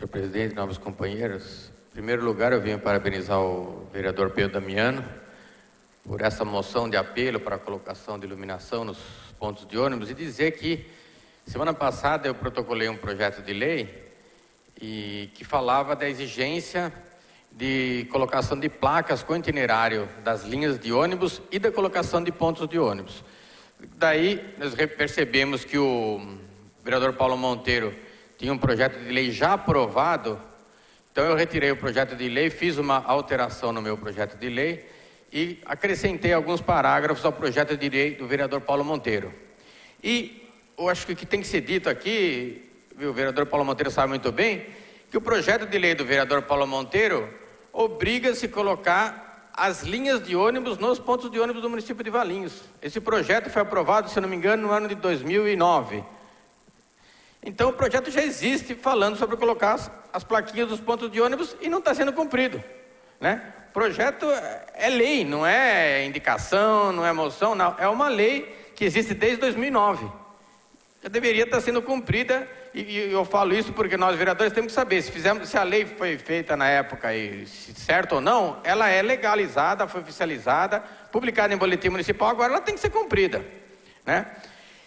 Senhor presidente, nobres companheiros, em primeiro lugar eu venho parabenizar o vereador Pedro Damiano por essa moção de apelo para a colocação de iluminação nos pontos de ônibus e dizer que semana passada eu protocolei um projeto de lei que falava da exigência de colocação de placas com itinerário das linhas de ônibus e da colocação de pontos de ônibus. Daí nós percebemos que o vereador Paulo Monteiro tinha um projeto de lei já aprovado, então eu retirei o projeto de lei, fiz uma alteração no meu projeto de lei e acrescentei alguns parágrafos ao projeto de lei do vereador Paulo Monteiro. E eu acho que o que tem que ser dito aqui, o vereador Paulo Monteiro sabe muito bem, que o projeto de lei do vereador Paulo Monteiro obriga-se a colocar as linhas de ônibus nos pontos de ônibus do município de Valinhos. Esse projeto foi aprovado, se não me engano, no ano de 2009. Então o projeto já existe falando sobre colocar as plaquinhas dos pontos de ônibus e não está sendo cumprido, né? O projeto é lei, não é indicação, não é moção, não. É uma lei que existe desde 2009. Já deveria estar sendo cumprida e eu falo isso porque nós vereadores temos que saber se a lei foi feita na época e se certo ou não, ela é legalizada, foi oficializada, publicada em boletim municipal, agora ela tem que ser cumprida, né?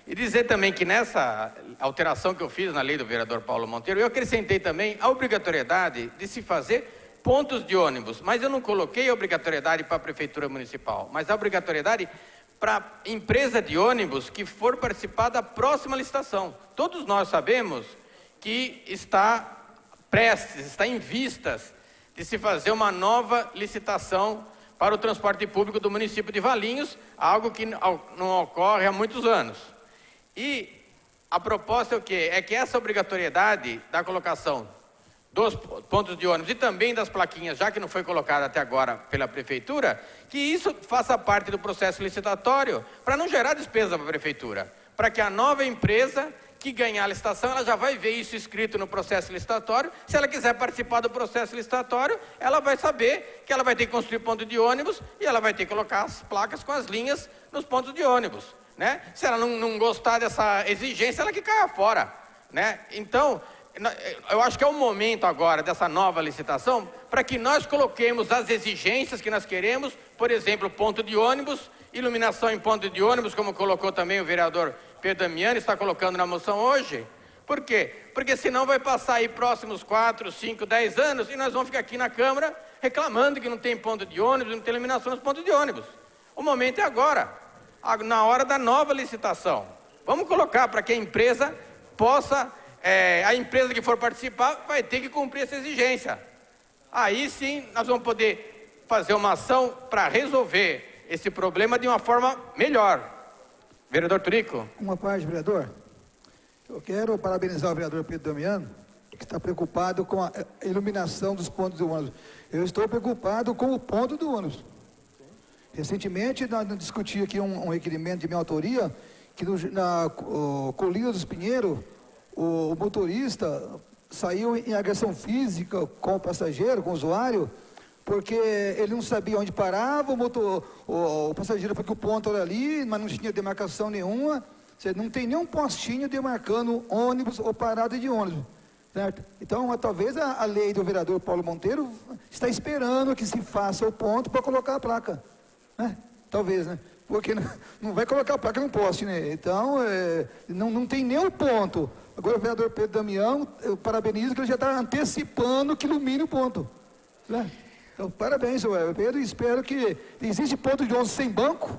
E dizer também que nessa alteração que eu fiz na lei do vereador Paulo Monteiro, eu acrescentei também a obrigatoriedade de se fazer pontos de ônibus, mas eu não coloquei a obrigatoriedade para a prefeitura municipal, mas a obrigatoriedade para a empresa de ônibus que for participar da próxima licitação. Todos nós sabemos que está prestes, está em vistas de se fazer uma nova licitação para o transporte público do município de Valinhos, algo que não ocorre há muitos anos. E a proposta é o quê? É que essa obrigatoriedade da colocação dos pontos de ônibus e também das plaquinhas, já que não foi colocada até agora pela prefeitura, que isso faça parte do processo licitatório, para não gerar despesa para a prefeitura, para que a nova empresa que ganhar a licitação, ela já vai ver isso escrito no processo licitatório. Se ela quiser participar do processo licitatório, ela vai saber que ela vai ter que construir ponto de ônibus e ela vai ter que colocar as placas com as linhas nos pontos de ônibus, né? Se ela não gostar dessa exigência, ela que caia fora, né? Então, eu acho que é o momento agora dessa nova licitação para que nós coloquemos as exigências que nós queremos, por exemplo, ponto de ônibus, iluminação em ponto de ônibus, como colocou também o vereador Pedro Damiano, está colocando na moção hoje. Por quê? Porque senão vai passar aí próximos 4, 5, 10 anos e nós vamos ficar aqui na Câmara reclamando que não tem ponto de ônibus, não tem iluminação nos pontos de ônibus. O momento é agora, na hora da nova licitação. Vamos colocar para que a empresa possa... a empresa que for participar vai ter que cumprir essa exigência. Aí sim nós vamos poder fazer uma ação para resolver esse problema de uma forma melhor. Vereador Turico. Uma parte, vereador. Eu quero parabenizar o vereador Pedro Damiano, que está preocupado com a iluminação dos pontos do ônibus. Eu estou preocupado com o ponto do ônibus. Recentemente nós discutimos aqui um requerimento de minha autoria, que na Colina dos Pinheiros, o motorista saiu em agressão física com o passageiro, com o usuário, porque ele não sabia onde parava, o passageiro foi que o ponto era ali, mas não tinha demarcação nenhuma, não tem nenhum postinho demarcando ônibus ou parada de ônibus, certo? Então, talvez a lei do vereador Paulo Monteiro está esperando que se faça o ponto para colocar a placa, né? Talvez, né? Porque não vai colocar a placa no poste, né? Então, não tem nenhum ponto. Agora o vereador Pedro Damião, eu parabenizo que ele já está antecipando que ilumine o ponto, né? Então, parabéns, senhor Pedro, e espero que... Existe ponto de ônibus sem banco,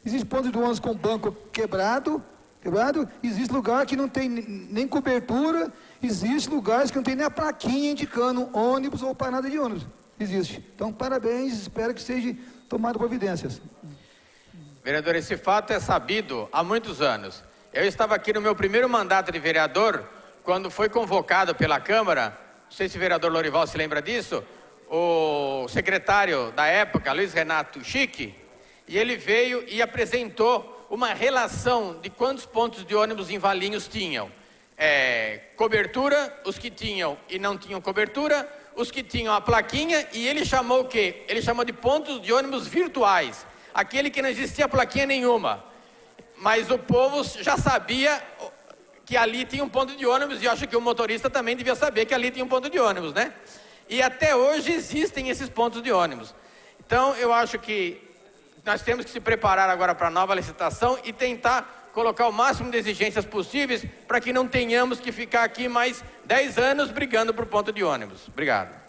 existe ponto de ônibus com banco quebrado, existe lugar que não tem nem cobertura, existe lugares que não tem nem a plaquinha indicando ônibus ou parada de ônibus, existe. Então, parabéns, espero que seja tomado providências. Vereador, esse fato é sabido há muitos anos. Eu estava aqui no meu primeiro mandato de vereador, quando foi convocado pela Câmara, não sei se o vereador Lorival se lembra disso, o secretário da época, Luiz Renato Chique, e ele veio e apresentou uma relação de quantos pontos de ônibus em Valinhos tinham. Cobertura, os que tinham e não tinham cobertura, os que tinham a plaquinha, e ele chamou o quê? Ele chamou de pontos de ônibus virtuais, aquele que não existia plaquinha nenhuma. Mas o povo já sabia que ali tinha um ponto de ônibus, e eu acho que o motorista também devia saber que ali tinha um ponto de ônibus, né? E até hoje existem esses pontos de ônibus. Então, eu acho que nós temos que se preparar agora para a nova licitação e tentar colocar o máximo de exigências possíveis para que não tenhamos que ficar aqui mais 10 anos brigando por ponto de ônibus. Obrigado.